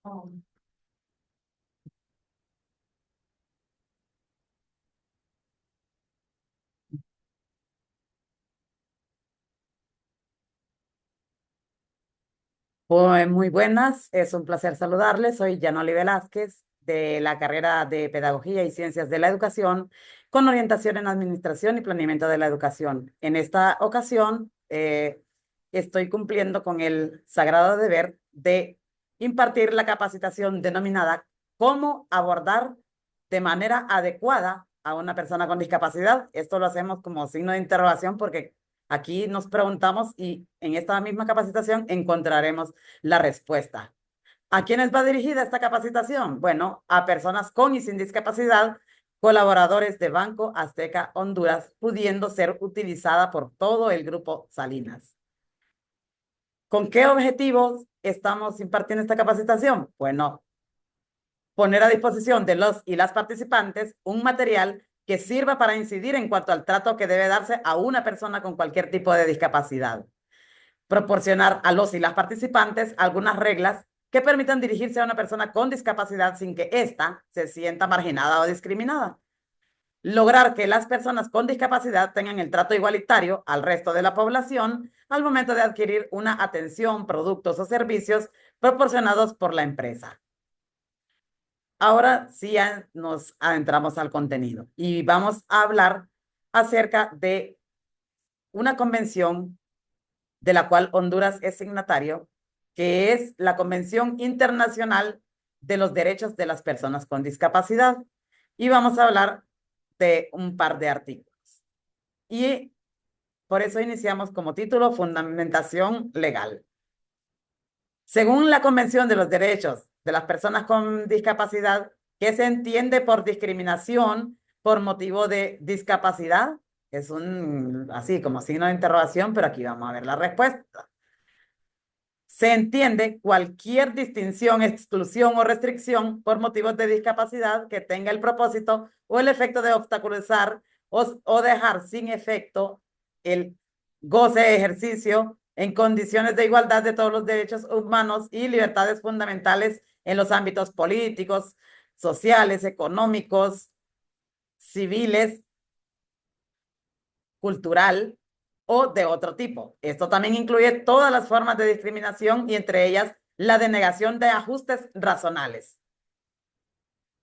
Pues muy buenas, es un placer saludarles. Soy Yanoli Velázquez de la carrera de Pedagogía y Ciencias de la Educación con orientación en Administración y Planeamiento de la Educación. En esta ocasión estoy cumpliendo con el sagrado deber de impartir la capacitación denominada Cómo abordar de manera adecuada a una persona con discapacidad. Esto lo hacemos como signo de interrogación porque aquí nos preguntamos y en esta misma capacitación encontraremos la respuesta. ¿A quiénes va dirigida esta capacitación? Bueno, a personas con y sin discapacidad, colaboradores de Banco Azteca Honduras, pudiendo ser utilizada por todo el grupo Salinas. ¿Con qué objetivos estamos impartiendo esta capacitación? Bueno, poner a disposición de los y las participantes un material que sirva para incidir en cuanto al trato que debe darse a una persona con cualquier tipo de discapacidad. Proporcionar a los y las participantes algunas reglas que permitan dirigirse a una persona con discapacidad sin que ésta se sienta marginada o discriminada. Lograr que las personas con discapacidad tengan el trato igualitario al resto de la población al momento de adquirir una atención, productos o servicios proporcionados por la empresa. Ahora sí ya nos adentramos al contenido y vamos a hablar acerca de una convención de la cual Honduras es signatario, que es la Convención Internacional de los Derechos de las Personas con Discapacidad. Y vamos a hablar de un par de artículos. Y por eso iniciamos como título Fundamentación Legal. Según la Convención de los Derechos de las Personas con Discapacidad, ¿qué se entiende por discriminación por motivo de discapacidad? Es un, así como signo de interrogación, pero aquí vamos a ver la respuesta. Se entiende cualquier distinción, exclusión o restricción por motivos de discapacidad que tenga el propósito o el efecto de obstaculizar o dejar sin efecto el goce, ejercicio en condiciones de igualdad de todos los derechos humanos y libertades fundamentales en los ámbitos políticos, sociales, económicos, civiles, cultural o de otro tipo. Esto también incluye todas las formas de discriminación y entre ellas la denegación de ajustes razonables.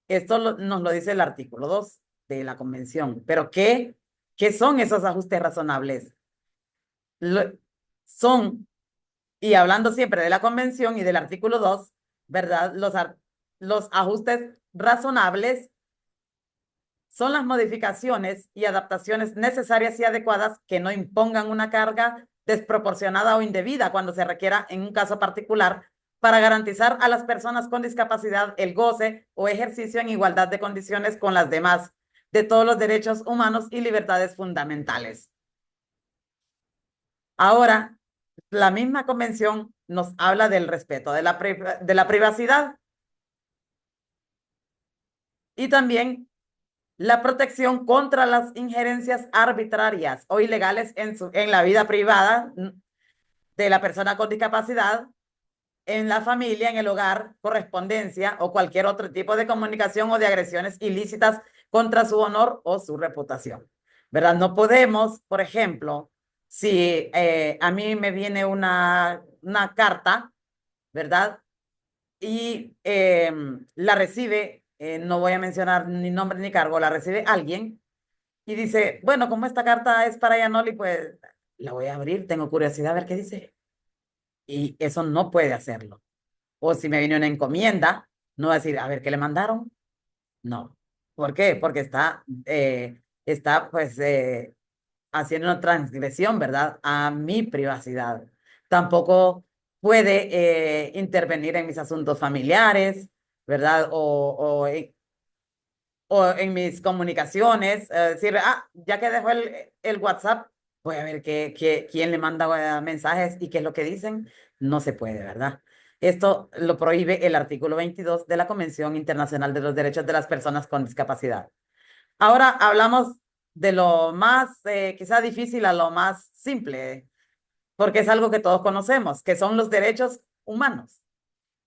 Esto nos lo dice el artículo 2 de la convención. Pero ¿qué son esos ajustes razonables? Lo, son, y hablando siempre de la convención y del artículo 2, ¿verdad? Los ajustes razonables son las modificaciones y adaptaciones necesarias y adecuadas que no impongan una carga desproporcionada o indebida cuando se requiera en un caso particular para garantizar a las personas con discapacidad el goce o ejercicio en igualdad de condiciones con las demás de todos los derechos humanos y libertades fundamentales. Ahora, la misma convención nos habla del respeto de la privacidad y también la protección contra las injerencias arbitrarias o ilegales en la vida privada de la persona con discapacidad, en la familia, en el hogar, correspondencia o cualquier otro tipo de comunicación o de agresiones ilícitas contra su honor o su reputación. ¿Verdad? No podemos, por ejemplo, si a mí me viene una carta, ¿verdad? Y la recibe, no voy a mencionar ni nombre ni cargo, la recibe alguien y dice, bueno, como esta carta es para Yanoli, pues la voy a abrir, tengo curiosidad a ver qué dice. Y eso no puede hacerlo. O si me viene una encomienda, no va a decir, a ver qué le mandaron. No. ¿Por qué? Porque está pues haciendo una transgresión, ¿verdad? A mi privacidad. Tampoco puede intervenir en mis asuntos familiares, ¿verdad? O en mis comunicaciones, decir, ya que dejó el WhatsApp, voy a ver quién le manda mensajes y qué es lo que dicen. No se puede, ¿verdad? Esto lo prohíbe el artículo 22 de la Convención Internacional de los Derechos de las Personas con Discapacidad. Ahora hablamos de lo más, quizá difícil a lo más simple, porque es algo que todos conocemos, que son los derechos humanos.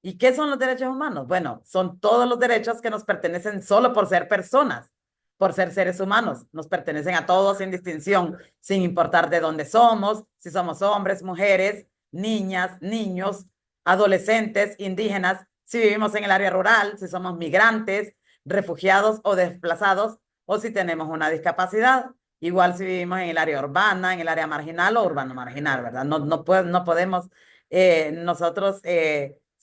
¿Y qué son los derechos humanos? Bueno, son todos los derechos que nos pertenecen solo por ser personas, por ser seres humanos. Nos pertenecen a todos sin distinción, sin importar de dónde somos, si somos hombres, mujeres, niñas, niños, adolescentes, indígenas, si vivimos en el área rural, si somos migrantes, refugiados o desplazados, o si tenemos una discapacidad. Igual si vivimos en el área urbana, en el área marginal o urbano marginal, ¿verdad? No podemos nosotros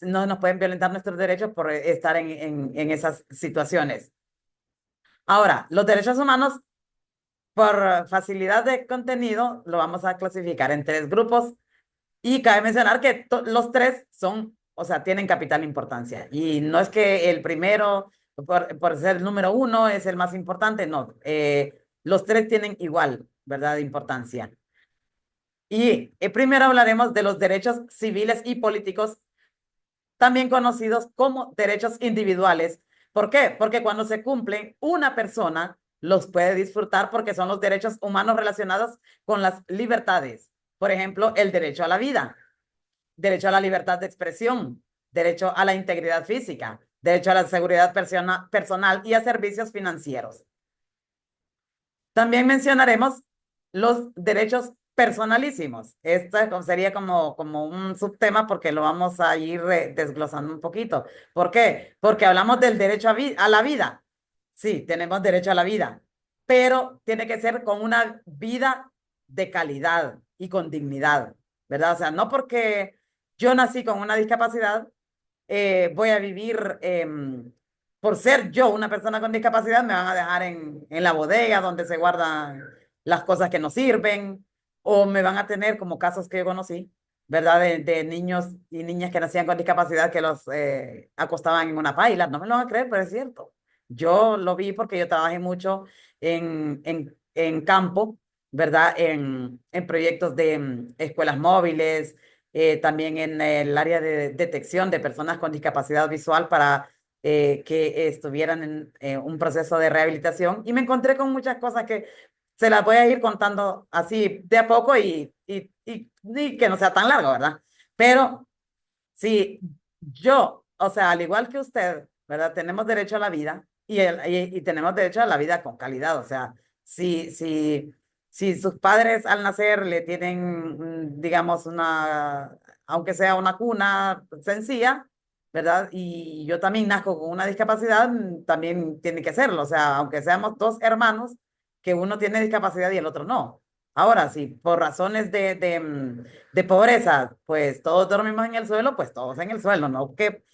no nos pueden violentar nuestros derechos por estar en esas situaciones. Ahora, los derechos humanos, por facilidad de contenido, lo vamos a clasificar en tres grupos y cabe mencionar que los tres son, o sea, tienen capital importancia. Y no es que el primero, por ser el número uno, es el más importante, no. Los tres tienen igual, ¿verdad?, de importancia. Y primero hablaremos de los derechos civiles y políticos también conocidos como derechos individuales. ¿Por qué? Porque cuando se cumplen, una persona los puede disfrutar porque son los derechos humanos relacionados con las libertades. Por ejemplo, el derecho a la vida, derecho a la libertad de expresión, derecho a la integridad física, derecho a la seguridad personal y a servicios financieros. También mencionaremos los derechos personalísimos. Esto sería como un subtema porque lo vamos a ir desglosando un poquito. ¿Por qué? Porque hablamos del derecho a la vida. Sí, tenemos derecho a la vida, pero tiene que ser con una vida de calidad y con dignidad, ¿verdad? O sea, no porque yo nací con una discapacidad, voy a vivir por ser yo una persona con discapacidad, me van a dejar en la bodega donde se guardan las cosas que no sirven, o me van a tener como casos que yo conocí, ¿verdad? De niños y niñas que nacían con discapacidad que los acostaban en una paila. No me lo van a creer, pero es cierto. Yo lo vi porque yo trabajé mucho en campo, ¿verdad? En proyectos de escuelas móviles, también en el área de detección de personas con discapacidad visual para que estuvieran en un proceso de rehabilitación y me encontré con muchas cosas que se las voy a ir contando así de a poco y que no sea tan largo, ¿verdad? Pero si yo, o sea, al igual que usted, ¿verdad? Tenemos derecho a la vida y tenemos derecho a la vida con calidad, o sea, si sus padres al nacer le tienen, digamos, aunque sea una cuna sencilla, ¿verdad? Y yo también nazco con una discapacidad, también tiene que serlo. O sea, aunque seamos dos hermanos, que uno tiene discapacidad y el otro no. Ahora, si por razones de pobreza, pues todos dormimos en el suelo, pues todos en el suelo, ¿no? Que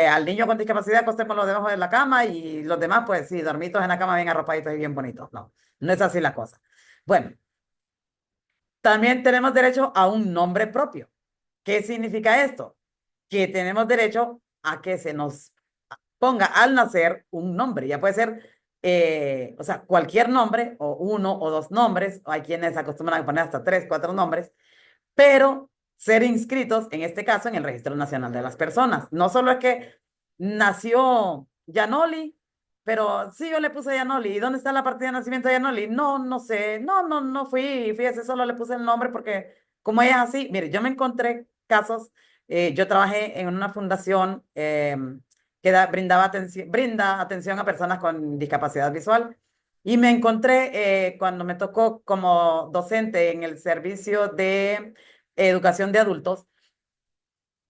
al niño con discapacidad acostémoslo debajo de la cama y los demás, pues sí, dormitos en la cama bien arropaditos y bien bonitos. No, no es así la cosa. Bueno, también tenemos derecho a un nombre propio. ¿Qué significa esto? Que tenemos derecho a que se nos ponga al nacer un nombre. Ya puede ser, o sea, cualquier nombre, o uno o dos nombres, o hay quienes acostumbran a poner hasta tres, cuatro nombres, pero ser inscritos, en este caso, en el Registro Nacional de las Personas. No solo es que nació Yanoli, pero sí yo le puse Yanoli. ¿Y dónde está la partida de nacimiento de Yanoli? No, no sé, no fui, fíjese, solo le puse el nombre porque como ella es así, mire, yo me encontré casos, yo trabajé en una fundación que brinda atención a personas con discapacidad visual. Y me encontré cuando me tocó como docente en el servicio de educación de adultos,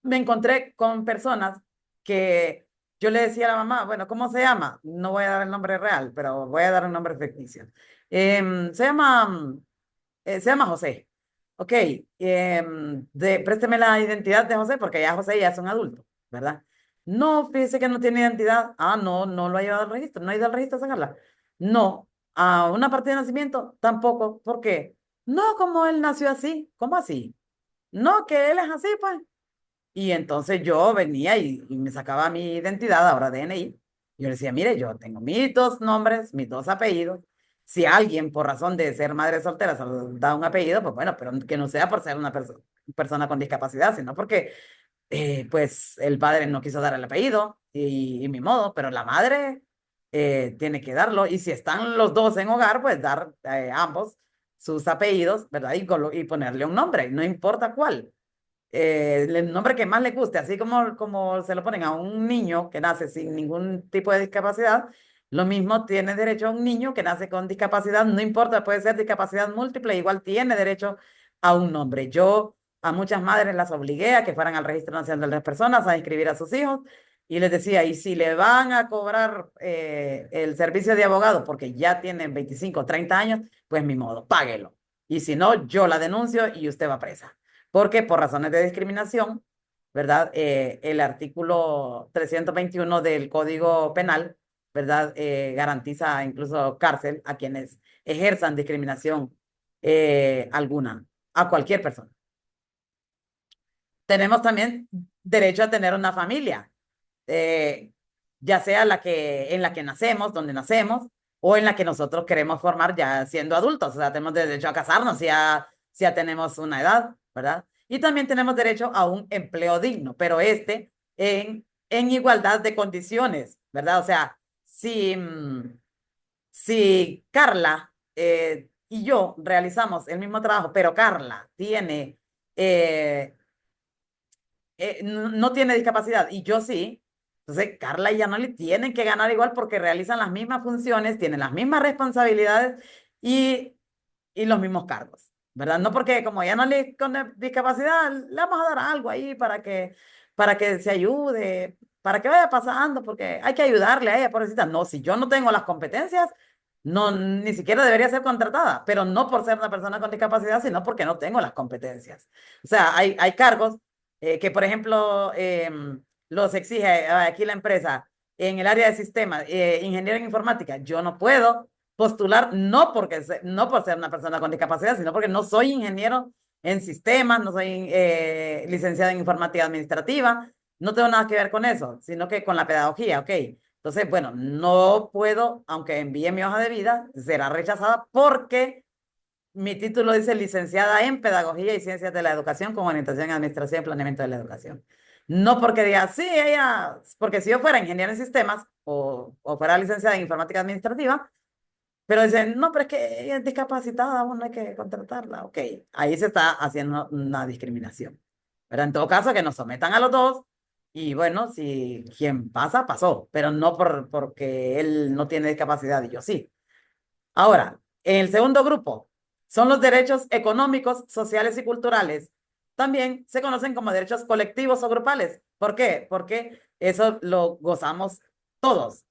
me encontré con personas que yo le decía a la mamá, bueno, ¿cómo se llama? No voy a dar el nombre real, pero voy a dar un nombre ficticio. Se llama José. Ok, présteme la identidad de José porque ya José ya es un adulto, ¿verdad? No, fíjese que no tiene identidad. Ah, no lo ha llevado al registro, no ha ido al registro a sacarla. No, a una partida de nacimiento tampoco. ¿Por qué? No, como él nació así. ¿Cómo así? No, que él es así, pues. Y entonces yo venía y me sacaba mi identidad, ahora DNI. Yo le decía, mire, yo tengo mis dos nombres, mis dos apellidos. Si alguien, por razón de ser madre soltera, se le da un apellido, pues bueno, pero que no sea por ser una persona con discapacidad, sino porque, pues, el padre no quiso dar el apellido y mi modo, pero la madre tiene que darlo. Y si están los dos en hogar, pues dar ambos sus apellidos, ¿verdad? Y ponerle un nombre, no importa cuál. el nombre que más le guste, así como se lo ponen a un niño que nace sin ningún tipo de discapacidad, lo mismo tiene derecho a un niño que nace con discapacidad, no importa, puede ser discapacidad múltiple, igual tiene derecho a un nombre. Yo a muchas madres las obligué a que fueran al Registro Nacional de las Personas a inscribir a sus hijos y les decía, y si le van a cobrar el servicio de abogado porque ya tienen 25 o 30 años, pues mi modo, páguelo. Y si no, yo la denuncio y usted va presa porque por razones de discriminación, ¿verdad? El artículo 321 del Código Penal, ¿verdad? Garantiza incluso cárcel a quienes ejerzan discriminación alguna, a cualquier persona. Tenemos también derecho a tener una familia, eh, ya sea en la que nacemos, donde nacemos, o en la que nosotros queremos formar ya siendo adultos. O sea, tenemos derecho a casarnos si ya tenemos una edad, ¿verdad? Y también tenemos derecho a un empleo digno, pero en igualdad de condiciones, ¿verdad? O sea, si Carla y yo realizamos el mismo trabajo, pero Carla tiene eh, no tiene discapacidad y yo sí, entonces Carla y Yanoli tienen que ganar igual porque realizan las mismas funciones, tienen las mismas responsabilidades y, y los mismos cargos, ¿verdad? No porque como Yanoli con discapacidad, le vamos a dar algo ahí para que se ayude, para que vaya pasando, porque hay que ayudarle a ella, pobrecita. No, si yo no tengo las competencias, no, ni siquiera debería ser contratada, pero no por ser una persona con discapacidad, sino porque no tengo las competencias. O sea, hay cargos que, por ejemplo, los exige aquí la empresa en el área de sistemas, ingeniero en informática. Yo no puedo postular, no por ser una persona con discapacidad, sino porque no soy ingeniero en sistemas, no soy licenciado en informática administrativa, no tengo nada que ver con eso, sino que con la pedagogía, ¿ok? Entonces, bueno, no puedo, aunque envíe mi hoja de vida, será rechazada porque mi título dice licenciada en Pedagogía y Ciencias de la Educación con orientación en Administración y Planeamiento de la Educación. No porque diga, sí, ella, porque si yo fuera ingeniera en sistemas o fuera licenciada en Informática Administrativa, pero dicen, no, pero es que ella es discapacitada, aún no hay que contratarla. Ok, ahí se está haciendo una discriminación. Pero en todo caso, que nos sometan a los dos y bueno, si quien pasa, pasó, pero no porque él no tiene discapacidad y yo sí. Ahora, en el segundo grupo son los derechos económicos, sociales y culturales. También se conocen como derechos colectivos o grupales. ¿Por qué? Porque eso lo gozamos todos,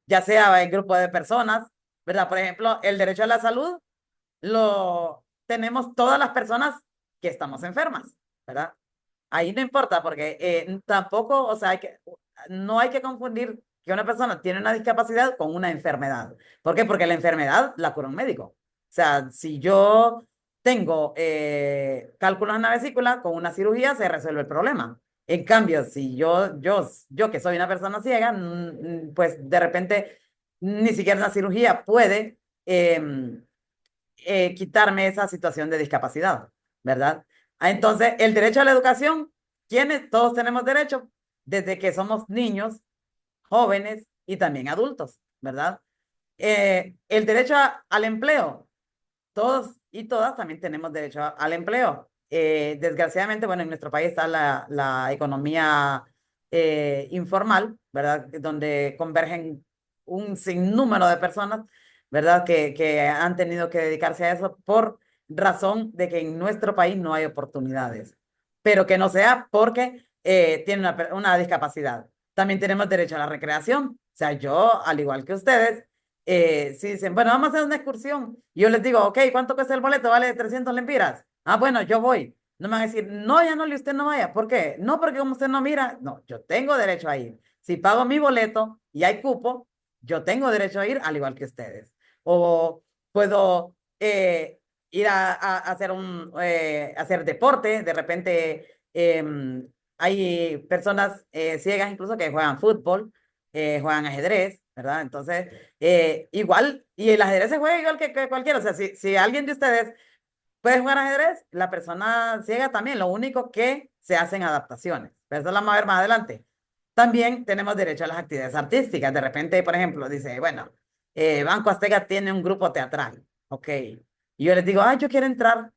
ya sea en grupo de personas, ¿verdad? Por ejemplo, el derecho a la salud lo tenemos todas las personas que estamos enfermas, ¿verdad? Ahí no importa porque tampoco, o sea, no hay que confundir que una persona tiene una discapacidad con una enfermedad. ¿Por qué? Porque la enfermedad la cura un médico. O sea, si yo tengo cálculos en la vesícula, con una cirugía se resuelve el problema. En cambio, si yo que soy una persona ciega, pues de repente ni siquiera una cirugía puede quitarme esa situación de discapacidad, ¿verdad? Entonces, el derecho a la educación, ¿quiénes? Todos tenemos derecho desde que somos niños, jóvenes y también adultos, ¿verdad? El derecho al empleo, todos y todas también tenemos derecho al empleo. Desgraciadamente, bueno, en nuestro país está la economía informal, ¿verdad? Donde convergen un sinnúmero de personas, ¿verdad? Que han tenido que dedicarse a eso por razón de que en nuestro país no hay oportunidades, pero que no sea porque tienen una discapacidad. También tenemos derecho a la recreación. O sea, yo, al igual que ustedes, si dicen, bueno, vamos a hacer una excursión, y yo les digo, ok, ¿cuánto cuesta el boleto? Vale 300 lempiras. Ah, bueno, yo voy. No me van a decir, no, ya no, usted no vaya. ¿Por qué? No, porque como usted no mira, no, yo tengo derecho a ir. Si pago mi boleto y hay cupo, yo tengo derecho a ir al igual que ustedes. O puedo ir a hacer hacer deporte, de repente hay personas ciegas incluso que juegan fútbol, juegan ajedrez, ¿verdad? Entonces, igual, y el ajedrez se juega igual que cualquiera. O sea, si alguien de ustedes puede jugar ajedrez, la persona ciega también. Lo único que se hacen adaptaciones. Pero eso lo vamos a ver más adelante. También tenemos derecho a las actividades artísticas. De repente, por ejemplo, dice, bueno, Banco Azteca tiene un grupo teatral. Ok. Y yo les digo, yo quiero entrar.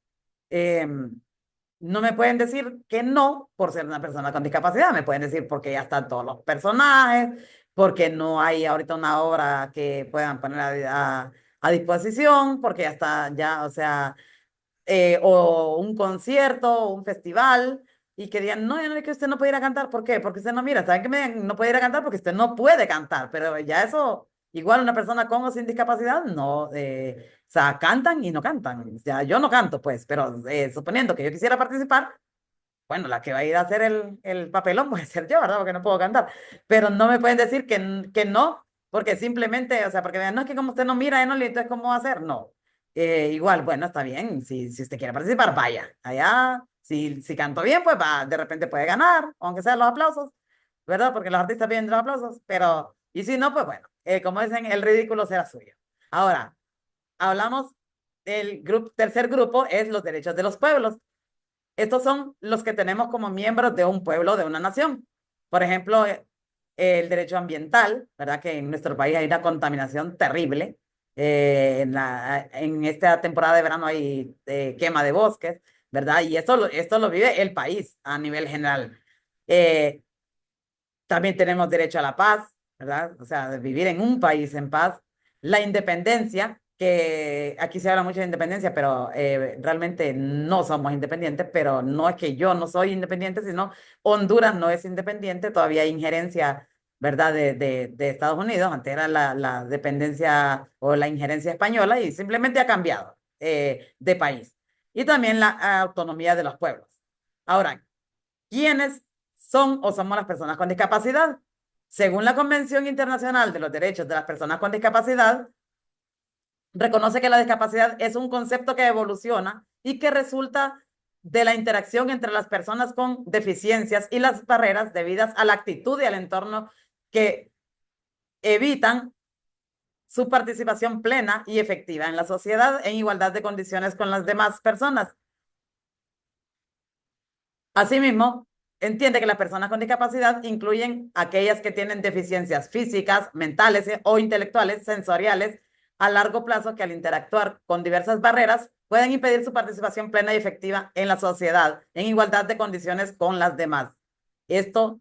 No me pueden decir que no por ser una persona con discapacidad, me pueden decir porque ya están todos los personajes, porque no hay ahorita una obra que puedan poner a disposición, porque ya está, ya, o sea, o un concierto, o un festival, y que digan, no, ya no es que usted no puede ir a cantar, ¿por qué? Porque usted no mira, ¿saben que me digan, no puede ir a cantar porque usted no puede cantar? Pero ya eso, igual una persona con o sin discapacidad, no, o sea, cantan y no cantan. O sea, yo no canto, pues, pero suponiendo que yo quisiera participar, bueno, la que va a ir a hacer el papelón puede ser yo, ¿verdad? Porque no puedo cantar. Pero no me pueden decir que no, porque simplemente, o sea, porque no es que como usted no mira, no le entonces ¿cómo va a hacer? No. Igual, bueno, está bien. Si usted quiere participar, vaya. Allá, si canto bien, pues va, de repente puede ganar, aunque sean los aplausos, ¿verdad? Porque los artistas piden los aplausos, pero, y si no, pues bueno, como dicen, el ridículo será suyo. Ahora, hablamos del tercer grupo, es los derechos de los pueblos. Estos son los que tenemos como miembros de un pueblo, de una nación. Por ejemplo, el derecho ambiental, ¿verdad? Que en nuestro país hay una contaminación terrible. En esta temporada de verano hay quema de bosques, ¿verdad? Y esto lo vive el país a nivel general. Eh, También tenemos derecho a la paz, ¿verdad? O sea, de vivir en un país en paz. La independencia, que aquí se habla mucho de independencia, pero realmente no somos independientes, pero no es que yo no soy independiente, sino Honduras no es independiente, todavía hay injerencia, ¿verdad? De Estados Unidos, antes era la dependencia o la injerencia española y simplemente ha cambiado de país. Y también la autonomía de los pueblos. Ahora, ¿quiénes son o somos las personas con discapacidad? Según la Convención Internacional de los Derechos de las Personas con Discapacidad, reconoce que la discapacidad es un concepto que evoluciona y que resulta de la interacción entre las personas con deficiencias y las barreras debidas a la actitud y al entorno que evitan su participación plena y efectiva en la sociedad en igualdad de condiciones con las demás personas. Asimismo, entiende que las personas con discapacidad incluyen aquellas que tienen deficiencias físicas, mentales o intelectuales, sensoriales, a largo plazo que al interactuar con diversas barreras pueden impedir su participación plena y efectiva en la sociedad en igualdad de condiciones con las demás. Esto,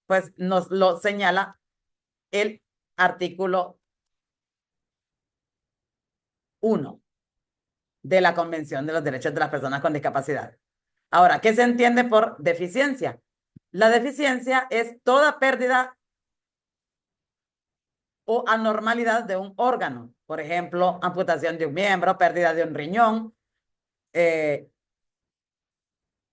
pues, nos lo señala el artículo 1 de la Convención de los Derechos de las Personas con Discapacidad. Ahora, ¿qué se entiende por deficiencia? La deficiencia es toda pérdida o anormalidad de un órgano. Por ejemplo, amputación de un miembro, pérdida de un riñón, eh,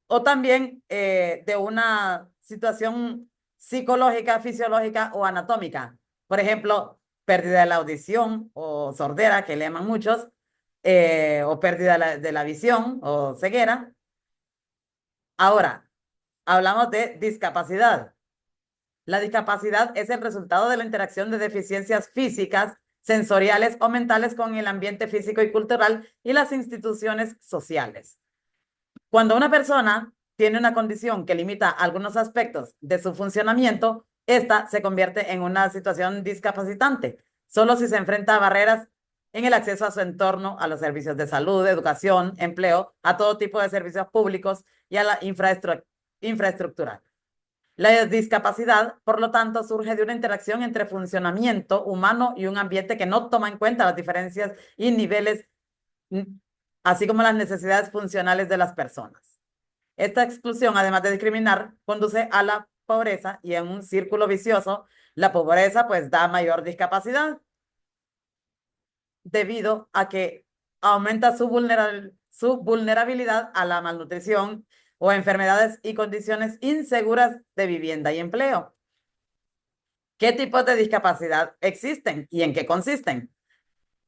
o también de una situación psicológica, fisiológica o anatómica. Por ejemplo, pérdida de la audición o sordera, que le llaman muchos, o pérdida de la visión o ceguera. Ahora, hablamos de discapacidad. La discapacidad es el resultado de la interacción de deficiencias físicas, sensoriales o mentales con el ambiente físico y cultural y las instituciones sociales. Cuando una persona tiene una condición que limita algunos aspectos de su funcionamiento, esta se convierte en una situación discapacitante, solo si se enfrenta a barreras en el acceso a su entorno, a los servicios de salud, educación, empleo, a todo tipo de servicios públicos y a la infraestructura. La discapacidad, por lo tanto, surge de una interacción entre funcionamiento humano y un ambiente que no toma en cuenta las diferencias y niveles, así como las necesidades funcionales de las personas. Esta exclusión, además de discriminar, conduce a la pobreza y en un círculo vicioso, la pobreza pues da mayor discapacidad debido a que aumenta su vulnerabilidad a la malnutrición o enfermedades y condiciones inseguras de vivienda y empleo. ¿Qué tipos de discapacidad existen y en qué consisten?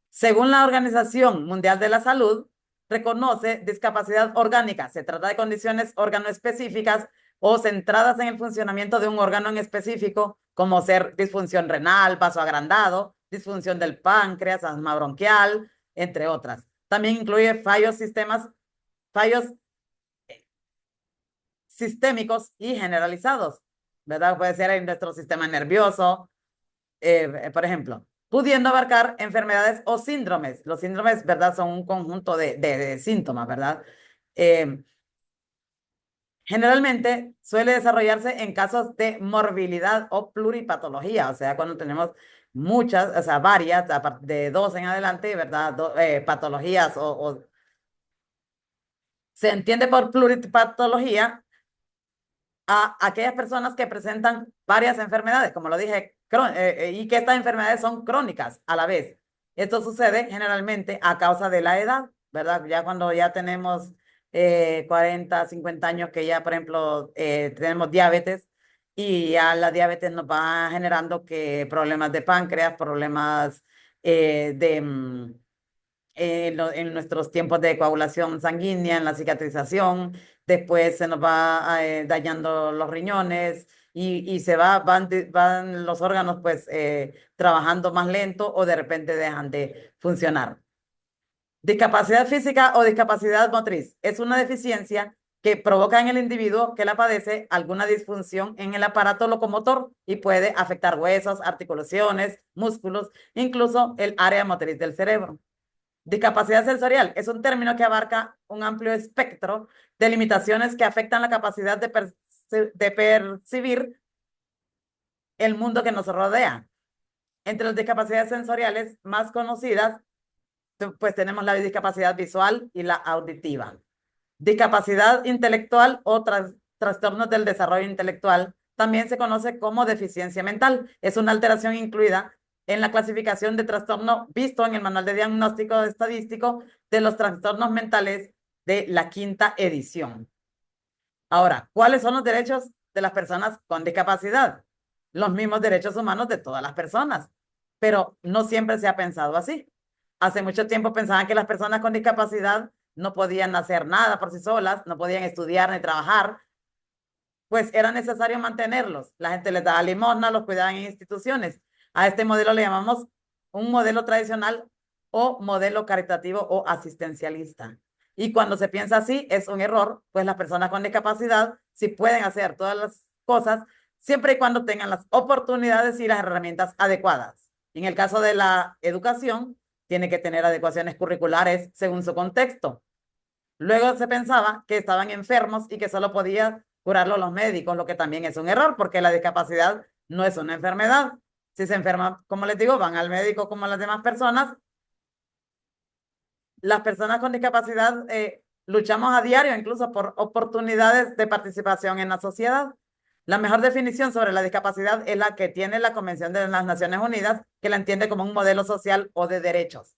Según la Organización Mundial de la Salud, reconoce discapacidad orgánica. Se trata de condiciones órgano-específicas o centradas en el funcionamiento de un órgano en específico, como ser disfunción renal, vaso agrandado, disfunción del páncreas, asma bronquial, entre otras. También incluye fallos sistémicos y generalizados, ¿verdad? Puede ser en nuestro sistema nervioso, por ejemplo, pudiendo abarcar enfermedades o síndromes. Los síndromes, ¿verdad? Son un conjunto de síntomas, ¿verdad? Eh, Generalmente suele desarrollarse en casos de morbilidad o pluripatología, o sea, cuando tenemos muchas, o sea, varias, de dos en adelante, ¿verdad? Patologías o se entiende por pluripatología a aquellas personas que presentan varias enfermedades, como lo dije, y que estas enfermedades son crónicas a la vez. Esto sucede generalmente a causa de la edad, ¿verdad? Ya cuando ya tenemos 40, 50 años, que ya, por ejemplo, tenemos diabetes y ya la diabetes nos va generando que problemas de páncreas, problemas en nuestros tiempos de coagulación sanguínea, en la cicatrización, después se nos va dañando los riñones y van los órganos pues trabajando más lento o de repente dejan de funcionar. Discapacidad física o discapacidad motriz es una deficiencia que provoca en el individuo que la padece alguna disfunción en el aparato locomotor y puede afectar huesos, articulaciones, músculos, incluso el área motriz del cerebro. Discapacidad sensorial es un término que abarca un amplio espectro de limitaciones que afectan la capacidad de percibir el mundo que nos rodea. Entre las discapacidades sensoriales más conocidas, pues tenemos la discapacidad visual y la auditiva. Discapacidad intelectual o trastornos del desarrollo intelectual también se conoce como deficiencia mental. Es una alteración incluida en la clasificación de trastorno visto en el Manual de Diagnóstico Estadístico de los Trastornos Mentales de la quinta edición. Ahora, ¿cuáles son los derechos de las personas con discapacidad? Los mismos derechos humanos de todas las personas, pero no siempre se ha pensado así. Hace mucho tiempo pensaban que las personas con discapacidad no podían hacer nada por sí solas, no podían estudiar ni trabajar, pues era necesario mantenerlos. La gente les daba limosna, los cuidaban en instituciones. A este modelo le llamamos un modelo tradicional o modelo caritativo o asistencialista. Y cuando se piensa así, es un error, pues las personas con discapacidad sí pueden hacer todas las cosas siempre y cuando tengan las oportunidades y las herramientas adecuadas. En el caso de la educación, tiene que tener adecuaciones curriculares según su contexto. Luego se pensaba que estaban enfermos y que solo podía curarlo los médicos, lo que también es un error, porque la discapacidad no es una enfermedad. Si se enferma, como les digo, van al médico como las demás personas. Las personas con discapacidad luchamos a diario incluso por oportunidades de participación en la sociedad. La mejor definición sobre la discapacidad es la que tiene la Convención de las Naciones Unidas, que la entiende como un modelo social o de derechos.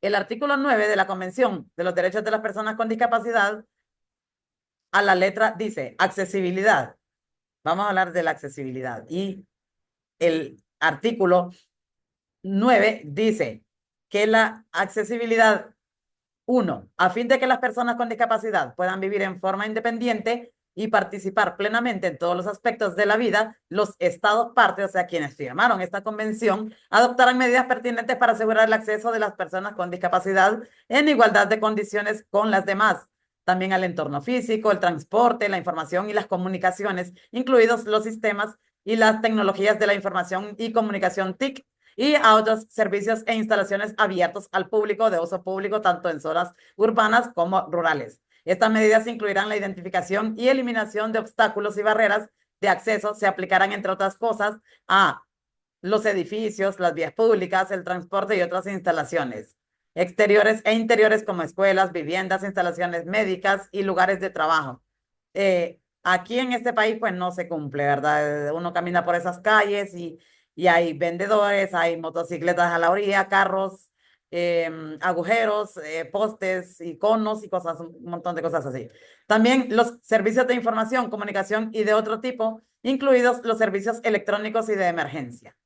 El artículo 9 de la Convención de los Derechos de las Personas con Discapacidad a la letra dice accesibilidad. Vamos a hablar de la accesibilidad. Y el artículo 9 dice que la accesibilidad, uno, a fin de que las personas con discapacidad puedan vivir en forma independiente y participar plenamente en todos los aspectos de la vida, los estados partes, o sea, quienes firmaron esta convención, adoptarán medidas pertinentes para asegurar el acceso de las personas con discapacidad en igualdad de condiciones con las demás, también al entorno físico, el transporte, la información y las comunicaciones, incluidos los sistemas y las tecnologías de la información y comunicación TIC, y a otros servicios e instalaciones abiertos al público de uso público, tanto en zonas urbanas como rurales. Estas medidas incluirán la identificación y eliminación de obstáculos y barreras de acceso. Se aplicarán, entre otras cosas, a los edificios, las vías públicas, el transporte y otras instalaciones exteriores e interiores como escuelas, viviendas, instalaciones médicas y lugares de trabajo. Aquí en este país pues no se cumple, ¿verdad? Uno camina por esas calles y hay vendedores, hay motocicletas a la orilla, carros, agujeros, postes, iconos y cosas, un montón de cosas así. También los servicios de información, comunicación y de otro tipo, incluidos los servicios electrónicos y de emergencia.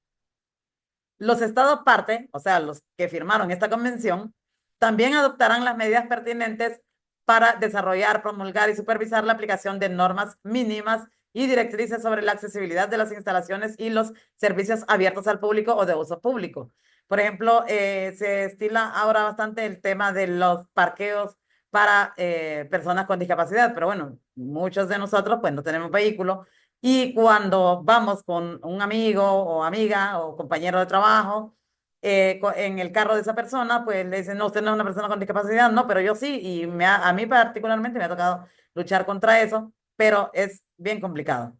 Los estados parte, o sea, los que firmaron esta convención, también adoptarán las medidas pertinentes para desarrollar, promulgar y supervisar la aplicación de normas mínimas y directrices sobre la accesibilidad de las instalaciones y los servicios abiertos al público o de uso público. Por ejemplo, se estila ahora bastante el tema de los parqueos para personas con discapacidad, pero bueno, muchos de nosotros pues no tenemos vehículo y cuando vamos con un amigo o amiga o compañero de trabajo, en el carro de esa persona, pues le dicen, no, usted no es una persona con discapacidad, no, pero yo sí, y a mí particularmente me ha tocado luchar contra eso, pero es bien complicado.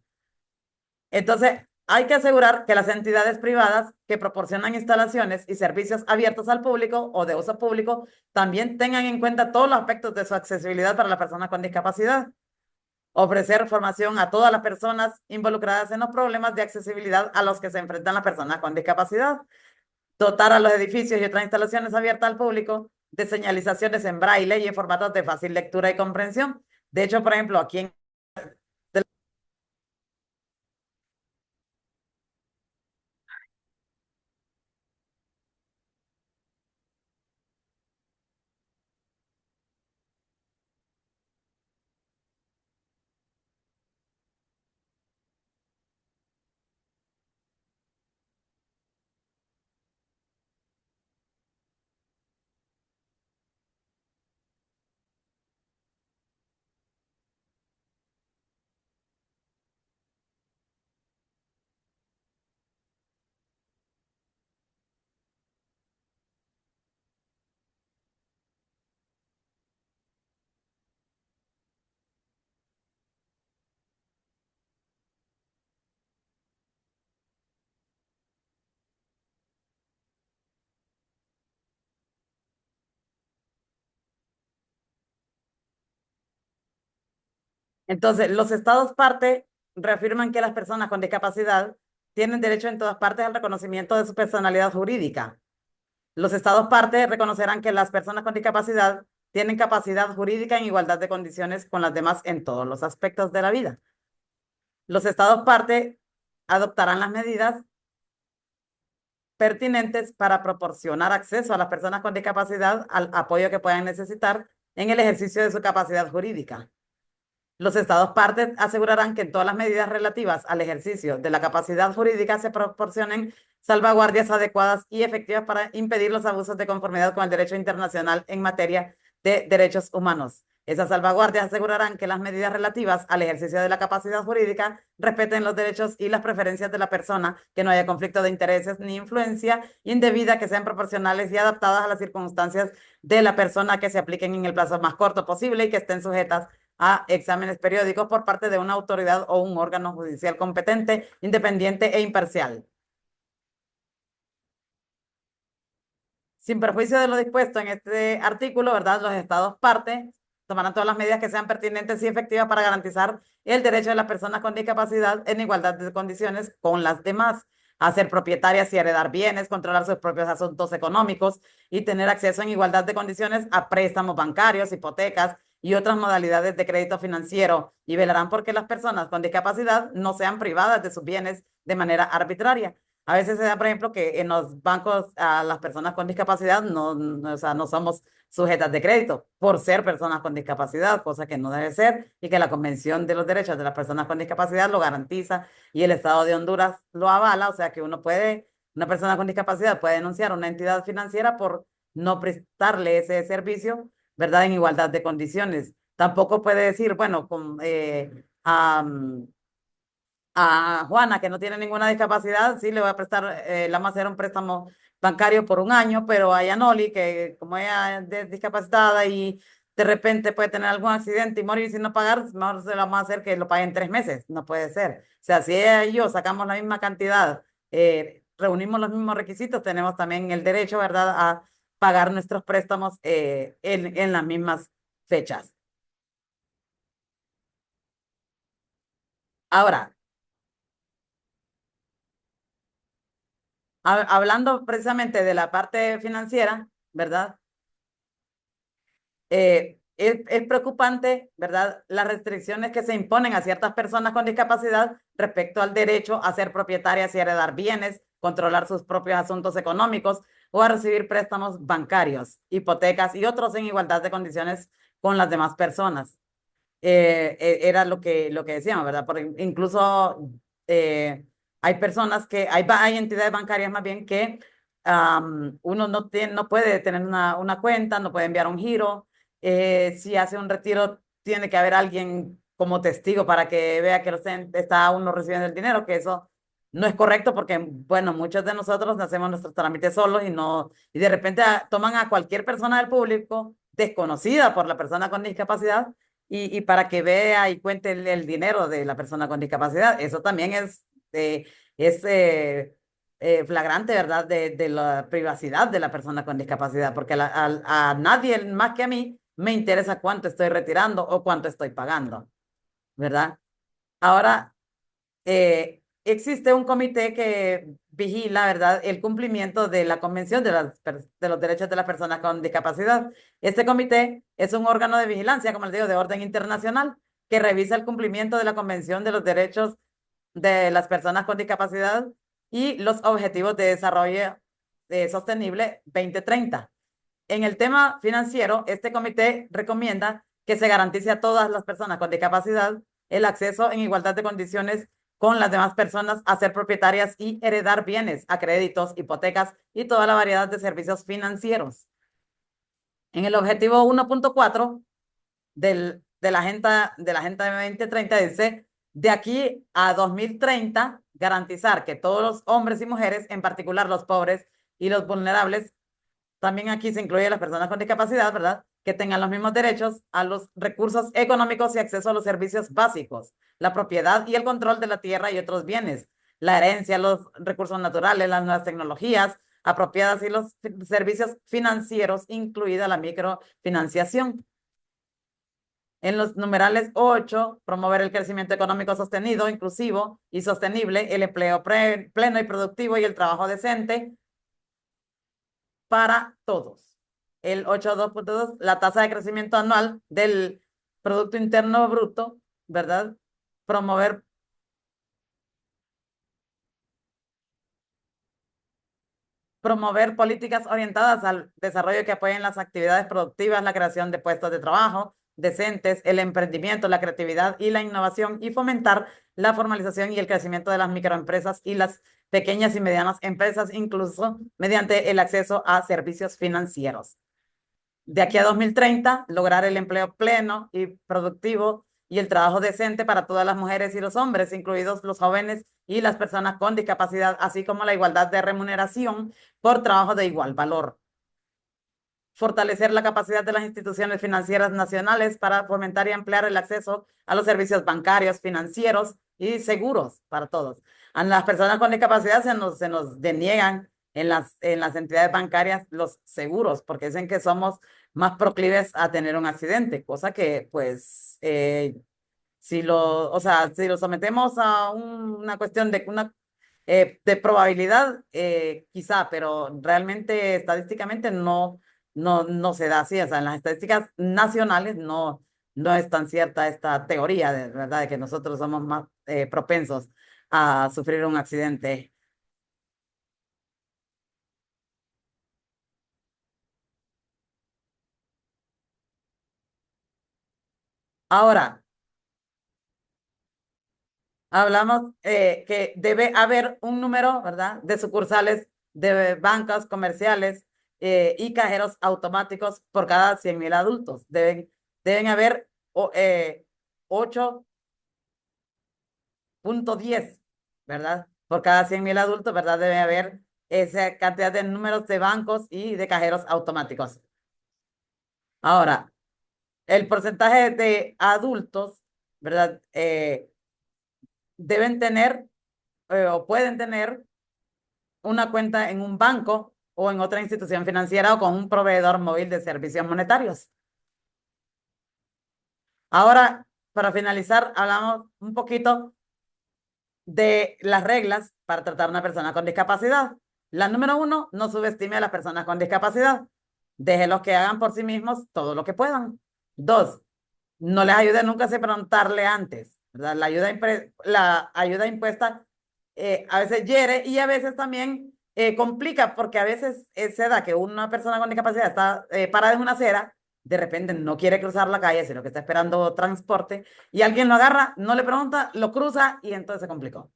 Entonces, hay que asegurar que las entidades privadas que proporcionan instalaciones y servicios abiertos al público o de uso público también tengan en cuenta todos los aspectos de su accesibilidad para las personas con discapacidad. Ofrecer formación a todas las personas involucradas en los problemas de accesibilidad a los que se enfrentan las personas con discapacidad. Dotar a los edificios y otras instalaciones abiertas al público de señalizaciones en braille y en formatos de fácil lectura y comprensión. De hecho, por ejemplo, aquí en Entonces, los estados parte reafirman que las personas con discapacidad tienen derecho en todas partes al reconocimiento de su personalidad jurídica. Los estados parte reconocerán que las personas con discapacidad tienen capacidad jurídica en igualdad de condiciones con las demás en todos los aspectos de la vida. Los estados parte adoptarán las medidas pertinentes para proporcionar acceso a las personas con discapacidad al apoyo que puedan necesitar en el ejercicio de su capacidad jurídica. Los estados partes asegurarán que en todas las medidas relativas al ejercicio de la capacidad jurídica se proporcionen salvaguardias adecuadas y efectivas para impedir los abusos de conformidad con el derecho internacional en materia de derechos humanos. Esas salvaguardias asegurarán que las medidas relativas al ejercicio de la capacidad jurídica respeten los derechos y las preferencias de la persona, que no haya conflicto de intereses ni influencia indebida, que sean proporcionales y adaptadas a las circunstancias de la persona, que se apliquen en el plazo más corto posible y que estén sujetas a exámenes periódicos por parte de una autoridad o un órgano judicial competente, independiente e imparcial. Sin perjuicio de lo dispuesto en este artículo, ¿verdad? Los estados partes tomarán todas las medidas que sean pertinentes y efectivas para garantizar el derecho de las personas con discapacidad en igualdad de condiciones con las demás, a ser propietarias y heredar bienes, controlar sus propios asuntos económicos y tener acceso en igualdad de condiciones a préstamos bancarios, hipotecas y otras modalidades de crédito financiero, y velarán porque las personas con discapacidad no sean privadas de sus bienes de manera arbitraria. A veces se da, por ejemplo, que en los bancos a las personas con discapacidad o sea, no somos sujetas de crédito por ser personas con discapacidad, cosa que no debe ser, y que la Convención de los Derechos de las Personas con Discapacidad lo garantiza y el Estado de Honduras lo avala, o sea que una persona con discapacidad puede denunciar a una entidad financiera por no prestarle ese servicio, ¿verdad? En igualdad de condiciones. Tampoco puede decir, bueno, a Juana, que no tiene ninguna discapacidad, sí le voy a prestar, le vamos a hacer un préstamo bancario por un año, pero a Yanoli, que como ella es discapacitada y de repente puede tener algún accidente y morir sin no pagar, mejor se lo vamos a hacer que lo pague en 3 meses. No puede ser. O sea, si ella y yo sacamos la misma cantidad, reunimos los mismos requisitos, tenemos también el derecho, ¿verdad?, a pagar nuestros préstamos en las mismas fechas. Ahora, hablando precisamente de la parte financiera, ¿verdad? Es preocupante, ¿verdad? Las restricciones que se imponen a ciertas personas con discapacidad respecto al derecho a ser propietarias y heredar bienes, controlar sus propios asuntos económicos o a recibir préstamos bancarios, hipotecas y otros en igualdad de condiciones con las demás personas. Era lo que decíamos, ¿verdad? Porque incluso hay personas hay entidades bancarias más bien que uno no puede tener una cuenta, no puede enviar un giro. Si hace un retiro, tiene que haber alguien como testigo para que vea que está uno recibiendo el dinero, que eso no es correcto porque, bueno, muchos de nosotros hacemos nuestros trámites solos y no, y de repente toman a cualquier persona del público desconocida por la persona con discapacidad y para que vea y cuente el dinero de la persona con discapacidad. Eso también es flagrante, ¿verdad? De la privacidad de la persona con discapacidad, porque a nadie más que a mí me interesa cuánto estoy retirando o cuánto estoy pagando, ¿verdad? Ahora, existe un comité que vigila, ¿verdad?, el cumplimiento de la Convención de los Derechos de las Personas con Discapacidad. Este comité es un órgano de vigilancia, como les digo, de orden internacional, que revisa el cumplimiento de la Convención de los Derechos de las Personas con Discapacidad y los Objetivos de Desarrollo Sostenible 2030. En el tema financiero, este comité recomienda que se garantice a todas las personas con discapacidad el acceso en igualdad de condiciones con las demás personas a ser propietarias y heredar bienes, a créditos, hipotecas y toda la variedad de servicios financieros. En el objetivo 1.4 de la Agenda 2030 dice, de aquí a 2030, garantizar que todos los hombres y mujeres, en particular los pobres y los vulnerables, también aquí se incluye a las personas con discapacidad, ¿verdad? Que tengan los mismos derechos a los recursos económicos y acceso a los servicios básicos, la propiedad y el control de la tierra y otros bienes, la herencia, los recursos naturales, las nuevas tecnologías apropiadas y los servicios financieros, incluida la microfinanciación. En los numerales 8, promover el crecimiento económico sostenido, inclusivo y sostenible, el empleo pleno y productivo y el trabajo decente para todos. El 8.2, la tasa de crecimiento anual del Producto Interno Bruto, ¿verdad? Promover, promover políticas orientadas al desarrollo que apoyen las actividades productivas, la creación de puestos de trabajo decentes, el emprendimiento, la creatividad y la innovación y fomentar la formalización y el crecimiento de las microempresas y las pequeñas y medianas empresas, incluso mediante el acceso a servicios financieros. De aquí a 2030, lograr el empleo pleno y productivo y el trabajo decente para todas las mujeres y los hombres, incluidos los jóvenes y las personas con discapacidad, así como la igualdad de remuneración por trabajo de igual valor. Fortalecer la capacidad de las instituciones financieras nacionales para fomentar y ampliar el acceso a los servicios bancarios, financieros y seguros para todos. A las personas con discapacidad se nos deniegan en las entidades bancarias los seguros porque dicen que somos más proclives a tener un accidente, cosa que pues si lo sometemos a una cuestión de probabilidad, quizá, pero realmente estadísticamente no se da así. O sea, en las estadísticas nacionales no es tan cierta esta teoría de verdad de que nosotros somos más propensos a sufrir un accidente. Ahora, hablamos que debe haber un número, ¿verdad?, de sucursales de bancas comerciales y cajeros automáticos por cada 100.000 adultos. Deben haber 8.10, ¿verdad? Por cada 100.000 adultos, ¿verdad? Debe haber esa cantidad de números de bancos y de cajeros automáticos. Ahora, el porcentaje de adultos, ¿verdad? Deben tener o pueden tener una cuenta en un banco o en otra institución financiera o con un proveedor móvil de servicios monetarios. Ahora, para finalizar, hablamos un poquito de las reglas para tratar a una persona con discapacidad. La número 1, no subestime a las personas con discapacidad. Déjelos que hagan por sí mismos todo lo que puedan. 2, no les ayude nunca a preguntarle antes, ¿verdad? La ayuda impuesta a veces hiere y a veces también complica porque a veces se da que una persona con discapacidad está parada en una acera, de repente no quiere cruzar la calle, sino que está esperando transporte y alguien lo agarra, no le pregunta, lo cruza y entonces se complicó.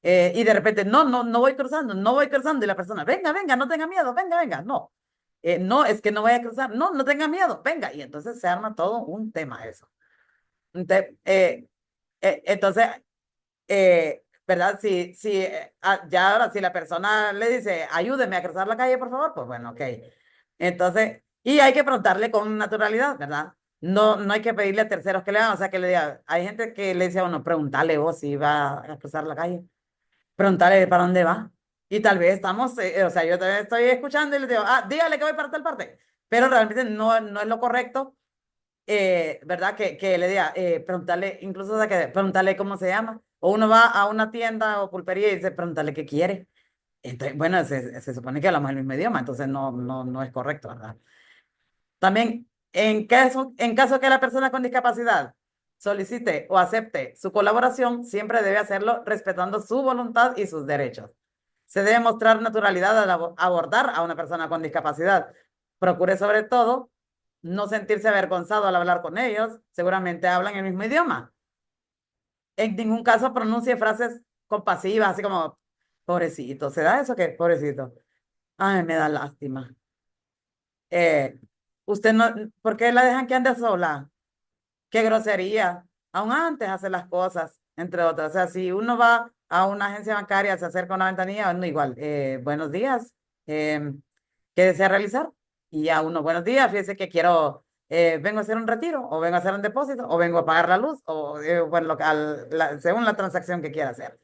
Y de repente, no voy cruzando, no voy cruzando y la persona, venga, venga, no tenga miedo, venga, venga, no. No, es que no voy a cruzar, no tenga miedo, venga. Y entonces se arma todo un tema eso. Entonces, entonces ¿verdad? Ya ahora, si la persona le dice, ayúdeme a cruzar la calle, por favor, pues bueno, ok. Entonces, y hay que preguntarle con naturalidad, ¿verdad? No hay que pedirle a terceros que le hagan, o sea, que le diga, hay gente que le dice a uno, preguntarle vos si va a cruzar la calle, preguntarle para dónde va. Y tal vez estamos, o sea, yo también estoy escuchando y le digo, dígale que voy para tal parte, pero realmente no es lo correcto, ¿verdad? Que le diga, preguntarle, incluso o sea, que preguntarle cómo se llama. O uno va a una tienda o pulpería y dice, preguntarle qué quiere. Entonces, bueno, se supone que hablamos el mismo idioma, entonces no es correcto, ¿verdad? También, en caso que la persona con discapacidad solicite o acepte su colaboración, siempre debe hacerlo respetando su voluntad y sus derechos. Se debe mostrar naturalidad al abordar a una persona con discapacidad. Procure sobre todo no sentirse avergonzado al hablar con ellos. Seguramente hablan el mismo idioma. En ningún caso pronuncie frases compasivas, así como, pobrecito. ¿Se da eso qué? Pobrecito. Ay, me da lástima. Eh, usted no, ¿por qué la dejan que ande sola? Qué grosería. Aún antes hace las cosas, entre otras. O sea, si uno va a una agencia bancaria, se acerca a una ventanilla, no igual, buenos días, ¿qué desea realizar? Y a uno, buenos días, fíjese que quiero, vengo a hacer un retiro, o vengo a hacer un depósito, o vengo a pagar la luz, o bueno, según la transacción que quiera hacer.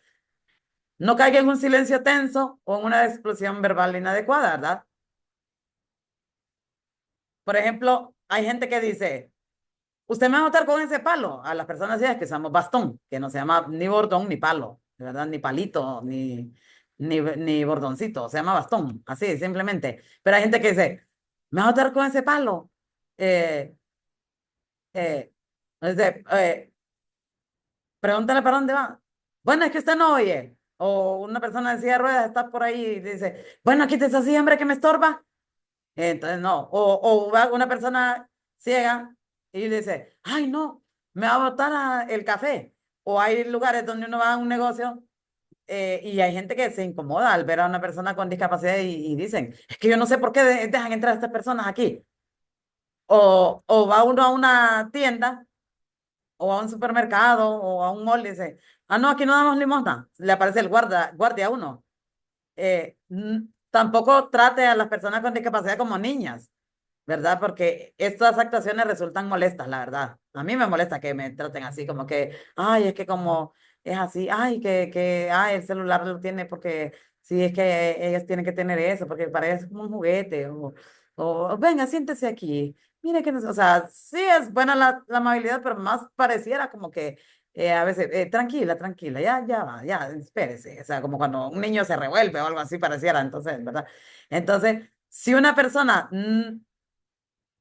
No caiga en un silencio tenso o en una explosión verbal inadecuada, ¿verdad? Por ejemplo, hay gente que dice, usted me va a notar con ese palo. A las personas ciegas que usamos bastón, que no se llama ni bordón ni palo, de verdad, ni palito, ni bordoncito, se llama bastón, así, simplemente. Pero hay gente que dice, me va a notar con ese palo. Eh, eh, dice, pregúntale para dónde va. Bueno, es que usted no oye. O una persona de silla de ruedas está por ahí y dice, bueno, quítese así, hombre, que me estorba. Entonces, no. O va una persona ciega y dice, ay, no, me va a botar el café. O hay lugares donde uno va a un negocio y hay gente que se incomoda al ver a una persona con discapacidad y dicen, es que yo no sé por qué dejan entrar a estas personas aquí. O va uno a una tienda o a un supermercado o a un mall y dice, no, aquí no damos limosna. Le aparece el guardia a uno. Tampoco trate a las personas con discapacidad como niñas, ¿verdad? Porque estas actuaciones resultan molestas, la verdad. A mí me molesta que me traten así, como que, ay, es que como es así, ay, ay, el celular lo tiene porque sí, es que ellas tienen que tener eso, porque parece como un juguete, o venga, siéntese aquí. Mire que, o sea, sí es buena la amabilidad, pero más pareciera como que a veces, tranquila, tranquila, ya va, ya, espérese. O sea, como cuando un niño se revuelve o algo así pareciera, entonces, ¿verdad? Entonces, si una persona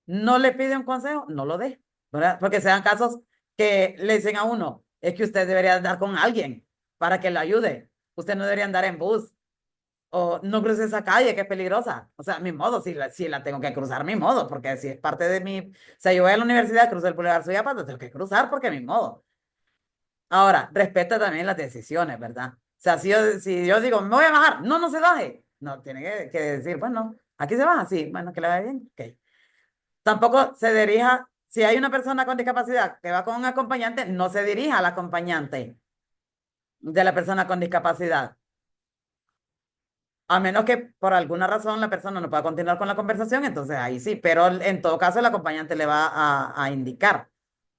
no le pide un consejo, no lo dé, ¿verdad? Porque sean casos que le dicen a uno, es que usted debería andar con alguien para que lo ayude. Usted no debería andar en bus o no cruce esa calle que es peligrosa. O sea, mi modo, si la tengo que cruzar, mi modo, porque si es parte de mi, o sea, yo voy a la universidad, cruzo el Boulevard Suyapata, tengo que cruzar porque mi modo. Ahora, respeta también las decisiones, ¿verdad? O sea, si yo digo, me voy a bajar, no se baje. No, tiene que decir, bueno, aquí se baja, sí, bueno, que le vaya bien, ok. Tampoco se dirija, si hay una persona con discapacidad que va con un acompañante, no se dirija al acompañante de la persona con discapacidad, a menos que por alguna razón la persona no pueda continuar con la conversación, entonces ahí sí, pero en todo caso el acompañante le va a indicar.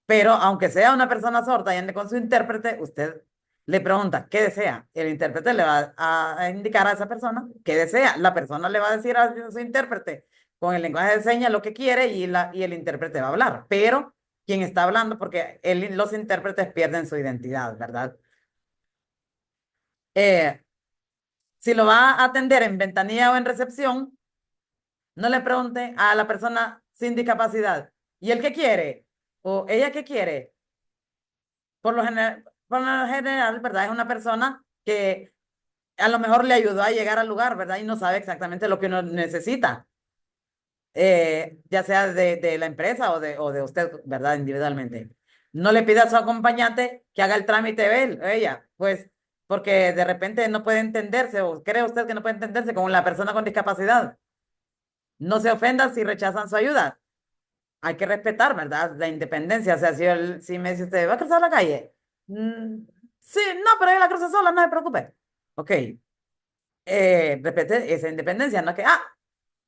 Pero aunque sea una persona sorda y ande con su intérprete, usted le pregunta qué desea. El intérprete le va a indicar a esa persona qué desea. La persona le va a decir a su intérprete con el lenguaje de señas lo que quiere y el intérprete va a hablar. Pero quien está hablando, porque los intérpretes pierden su identidad, ¿verdad? Eh, si lo va a atender en ventanilla o en recepción, no le pregunte a la persona sin discapacidad, ¿y él qué quiere? ¿O ella qué quiere? Por lo general, ¿verdad? Es una persona que a lo mejor le ayudó a llegar al lugar, ¿verdad? Y no sabe exactamente lo que uno necesita, ya sea de la empresa o de usted, ¿verdad? Individualmente. No le pida a su acompañante que haga el trámite él o ella, pues, porque de repente no puede entenderse o cree usted que no puede entenderse con la persona con discapacidad. No se ofenda si rechazan su ayuda. Hay que respetar, ¿verdad? La independencia. O sea, si me dice usted, ¿va a cruzar la calle? Sí, no, pero ella la cruza sola, no se preocupe. Ok, respete esa independencia, no es que,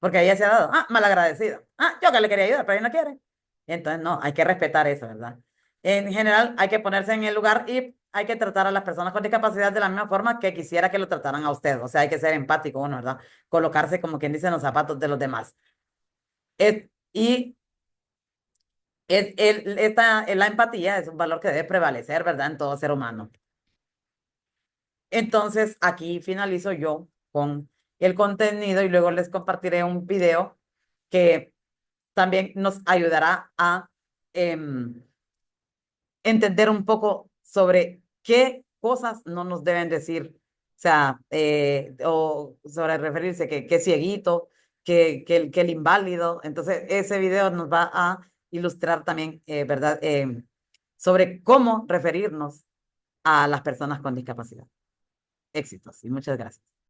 porque ella se ha dado, malagradecido. Yo que le quería ayudar, pero ella no quiere. Entonces, no, hay que respetar eso, ¿verdad? En general, hay que ponerse en el lugar y hay que tratar a las personas con discapacidad de la misma forma que quisiera que lo trataran a usted. O sea, hay que ser empático, uno, ¿verdad? Colocarse como quien dice en los zapatos de los demás. Y la empatía es un valor que debe prevalecer, ¿verdad? En todo ser humano. Entonces, aquí finalizo yo con el contenido y luego les compartiré un video que también nos ayudará a em, entender un poco sobre qué cosas no nos deben decir, o sea, o sobre referirse que cieguito, que el inválido. Entonces, ese video nos va a ilustrar también, ¿verdad? Sobre cómo referirnos a las personas con discapacidad. Éxitos y muchas gracias.